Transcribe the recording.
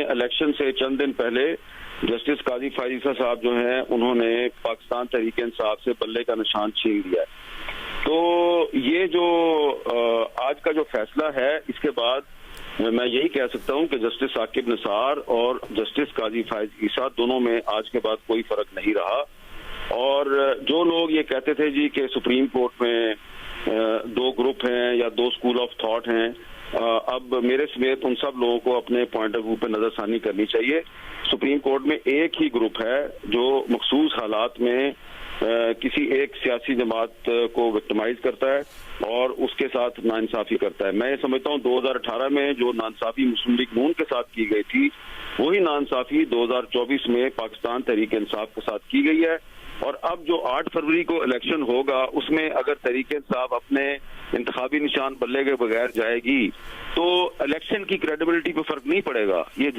Election से चंद दिन पहले जस्टिस काजी फायज ईसा साहब जो हैं उन्होंने पाकिस्तान तहरीक इंसाफ से बल्ले का निशान छीन लिया है। तो ये जो आज का जो फैसला है, इसके बाद मैं यही कह सकता हूं कि जस्टिस साकिब निसार और जस्टिस काजी फायज ईसा दोनों में आज के बाद कोई फर्क नहीं रहा। और जो लोग ये कहते थे जी कि सुप्रीम कोर्ट में दो ग्रुप हैं या दो स्कूल ऑफ थॉट हैं, अब मेरे समेत उन सब लोगों को अपने पॉइंट ऑफ व्यू पे नजरसानी करनी चाहिए। सुप्रीम कोर्ट में एक ही ग्रुप है जो मखसूस हालात में किसी एक सियासी जमात को विक्टिमाइज करता है और उसके साथ नाइंसाफी करता है। मैं समझता हूँ 2018 में जो नाइंसाफी मुस्लिम लीग नून के साथ की गई थी, वही नाइंसाफी 2024 में पाकिस्तान तहरीक इंसाफ के साथ की गई है। और अब जो 8 फरवरी को इलेक्शन होगा, उसमें अगर तहरीक इंसाफ अपने इंतखाबी निशान बल्ले के बगैर जाएगी तो इलेक्शन की क्रेडिबिलिटी पे फर्क नहीं पड़ेगा। ये